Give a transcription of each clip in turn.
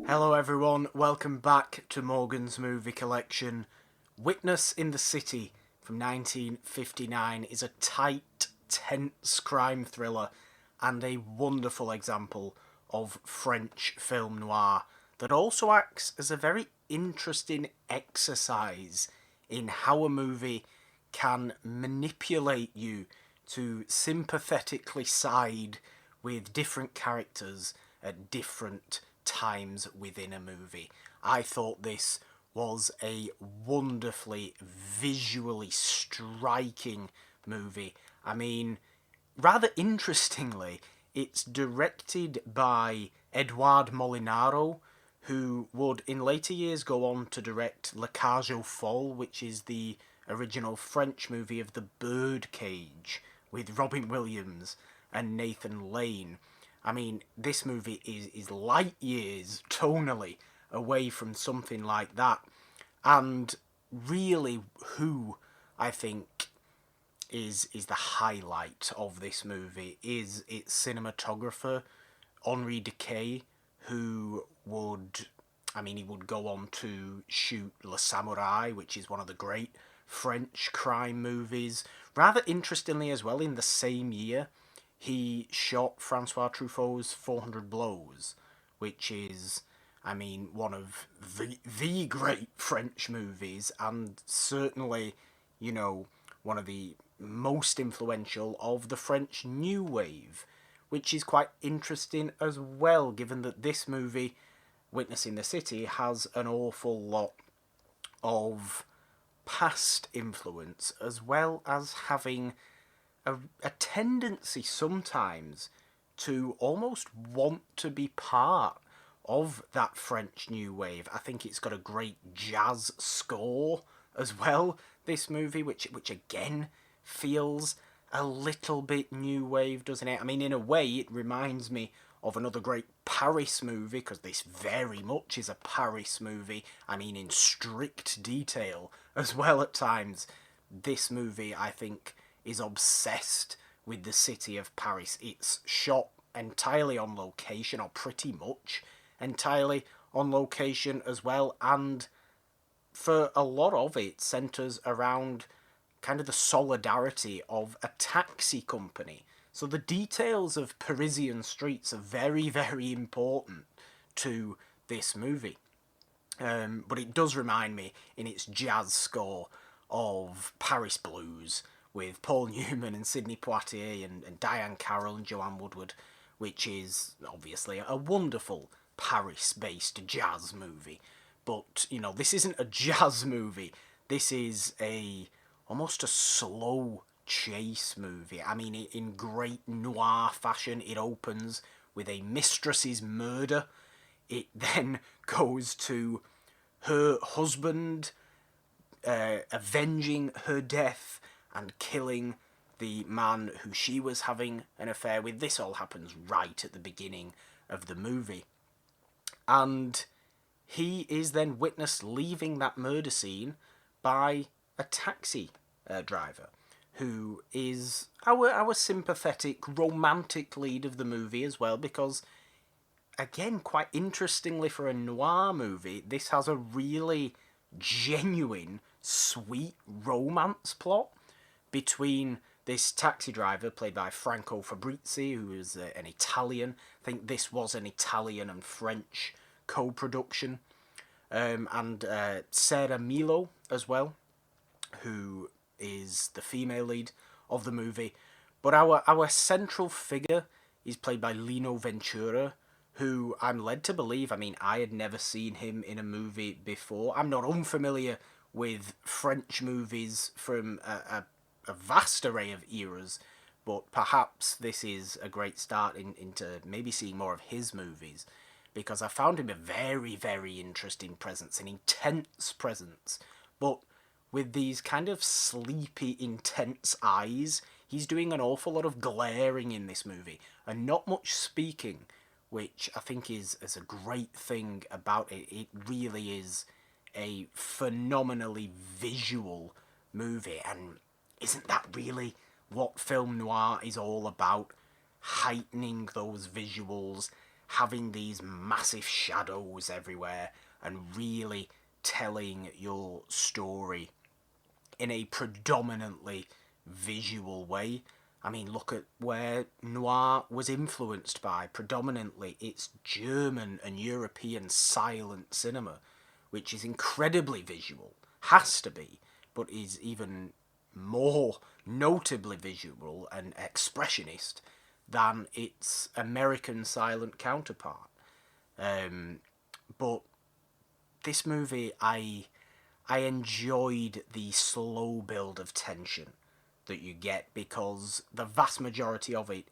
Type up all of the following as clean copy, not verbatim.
Hello everyone, welcome back to Morgan's movie collection. Witness in the City from 1959 is a tight, tense crime thriller and a wonderful example of French film noir that also acts as a very interesting exercise in how a movie can manipulate you to sympathetically side with different characters at different times within a movie. I thought this was a wonderfully visually striking movie. I mean, rather interestingly, it's directed by Edouard Molinaro, who would in later years go on to direct La Cage aux Folles, which is the original French movie of the Birdcage with Robin Williams and Nathan Lane. I mean, this movie is light years tonally away from something like that. And really, who I think is the highlight of this movie is its cinematographer, Henri Decay, who would, he would go on to shoot Le Samouraï, which is one of the great French crime movies. Rather interestingly as well, in the same year, he shot Francois Truffaut's 400 Blows, which is, one of the great French movies, and certainly, one of the most influential of the French New Wave, which is quite interesting as well, given that this movie, Witness in the City, has an awful lot of past influence, as well as having a tendency sometimes to almost want to be part of that French New Wave. I think it's got a great jazz score as well, this movie, which again feels a little bit New Wave, doesn't it? I mean, in a way, it reminds me of another great Paris movie, because this very much is a Paris movie. In strict detail as well at times. This movie, I think, is obsessed with the city of Paris. It's shot entirely on location, or pretty much entirely on location as well, and for a lot of it centres around kind of the solidarity of a taxi company. So the details of Parisian streets are very, very important to this movie. But it does remind me, in its jazz score, of Paris Blues, with Paul Newman and Sidney Poitier and Diane Carroll and Joanne Woodward, which is obviously a wonderful Paris-based jazz movie. But, this isn't a jazz movie. This is almost a slow chase movie. In great noir fashion, it opens with a mistress's murder. It then goes to her husband avenging her death and killing the man who she was having an affair with. This all happens right at the beginning of the movie. And he is then witnessed leaving that murder scene by a taxi driver, who is our sympathetic, romantic lead of the movie as well, because, again, quite interestingly for a noir movie, this has a really genuine, sweet romance plot between this taxi driver, played by Franco Fabrizi, who is an Italian. I think this was an Italian and French co-production. And Sarah Milo as well, who is the female lead of the movie. But our central figure is played by Lino Ventura, who I'm led to believe, I had never seen him in a movie before. I'm not unfamiliar with French movies from a vast array of eras, but perhaps this is a great start into maybe seeing more of his movies, because I found him a very, very interesting presence, an intense presence, but with these kind of sleepy, intense eyes. He's doing an awful lot of glaring in this movie, and not much speaking, which I think is a great thing about it. It really is a phenomenally visual movie, and isn't that really what film noir is all about? Heightening those visuals, having these massive shadows everywhere and really telling your story in a predominantly visual way. I mean, look at where noir was influenced by. Predominantly, it's German and European silent cinema, which is incredibly visual, has to be, but is even more notably visual and expressionist than its American silent counterpart. But this movie, I enjoyed the slow build of tension that you get, because the vast majority of it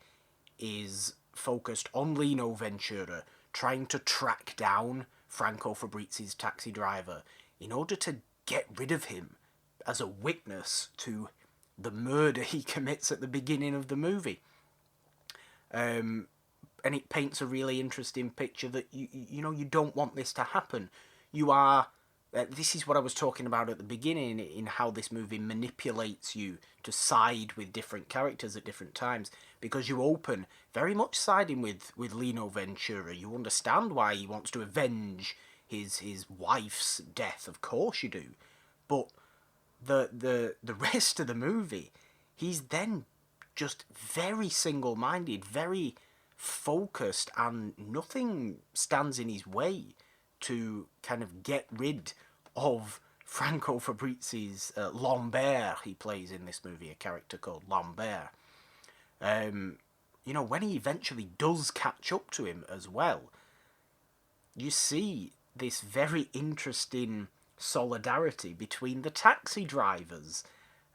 is focused on Lino Ventura trying to track down Franco Fabrizi's taxi driver in order to get rid of him as a witness to the murder he commits at the beginning of the movie. And it paints a really interesting picture that you don't want this to happen. You are this is what I was talking about at the beginning, in how this movie manipulates you to side with different characters at different times, because you open very much siding with Lino Ventura. You understand why he wants to avenge his wife's death, of course you do. But the rest of the movie, he's then just very single-minded, very focused, and nothing stands in his way to kind of get rid of Franco Fabrizi's Lambert. He plays in this movie a character called Lambert. When he eventually does catch up to him as well, you see this very interesting solidarity between the taxi drivers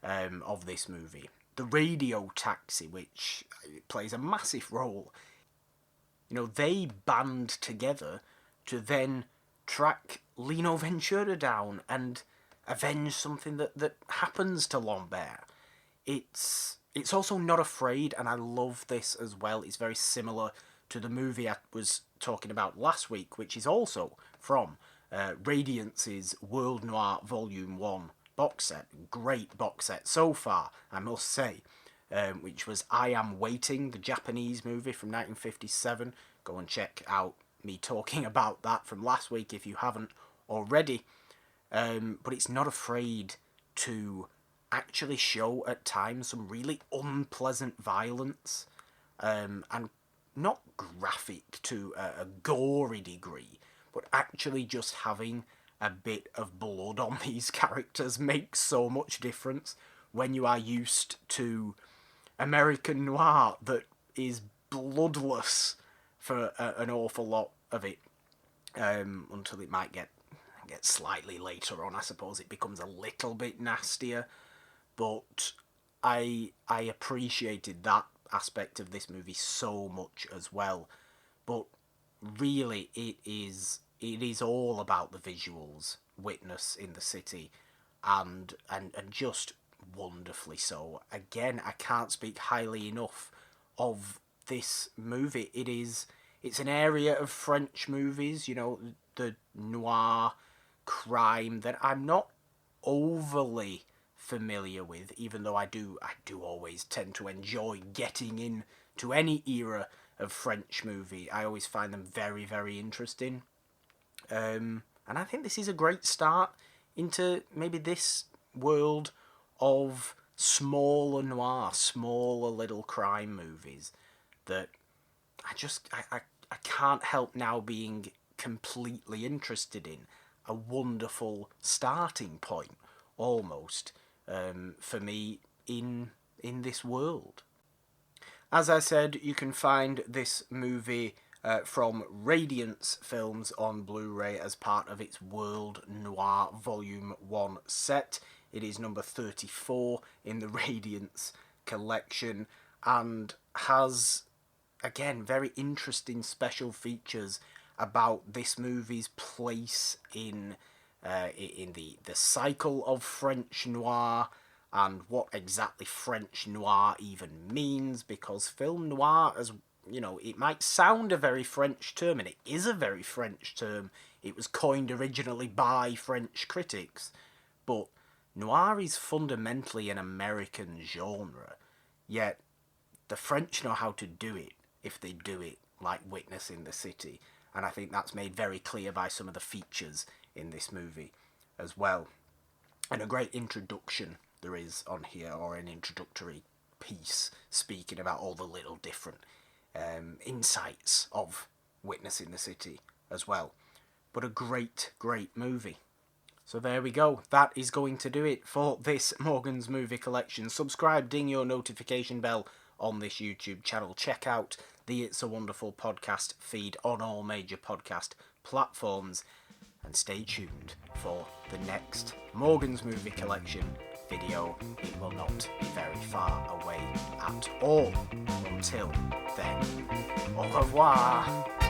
of this movie. The radio taxi, which plays a massive role. They band together to then track Lino Ventura down and avenge something that happens to Lambert. It's also not afraid, and I love this as well. It's very similar to the movie I was talking about last week, which is also from Radiance's World Noir Volume 1 box set. Great box set so far, I must say. Which was I Am Waiting, the Japanese movie from 1957. Go and check out me talking about that from last week if you haven't already. But it's not afraid to actually show at times some really unpleasant violence, and not graphic to a gory degree, but actually just having a bit of blood on these characters makes so much difference when you are used to American noir that is bloodless for an awful lot of it, until it might get slightly later on. I suppose it becomes a little bit nastier, but I appreciated that aspect of this movie so much as well. But really, it is all about the visuals. Witness in the City, and just wonderfully so. Again, I can't speak highly enough of this movie. It's an area of French movies, the noir crime, that I'm not overly familiar with, even though I do always tend to enjoy getting into any era of French movie. I always find them very, very interesting. And I think this is a great start into maybe this world of smaller noir, smaller little crime movies that I can't help now being completely interested in. A wonderful starting point, almost, for me in this world. As I said, you can find this movie from Radiance Films on Blu-ray as part of its World Noir Volume 1 set. It is number 34 in the Radiance collection, and has, again, very interesting special features about this movie's place in the cycle of French noir, and what exactly French noir even means, because film noir, as it might sound a very French term, and it is a very French term. It was coined originally by French critics, but noir is fundamentally an American genre, yet the French know how to do it if they do it like Witness in the City. And I think that's made very clear by some of the features in this movie as well. And a great introduction there is on here, or an introductory piece speaking about all the little different insights of Witness in the City as well. But a great, great movie. So there we go. That is going to do it for this Morgan's Movie Collection. Subscribe, ding your notification bell on this YouTube channel. Check out the It's a Wonderful podcast feed on all major podcast platforms. And stay tuned for the next Morgan's Movie Collection video. It will not be very far away at all. Until then, au revoir.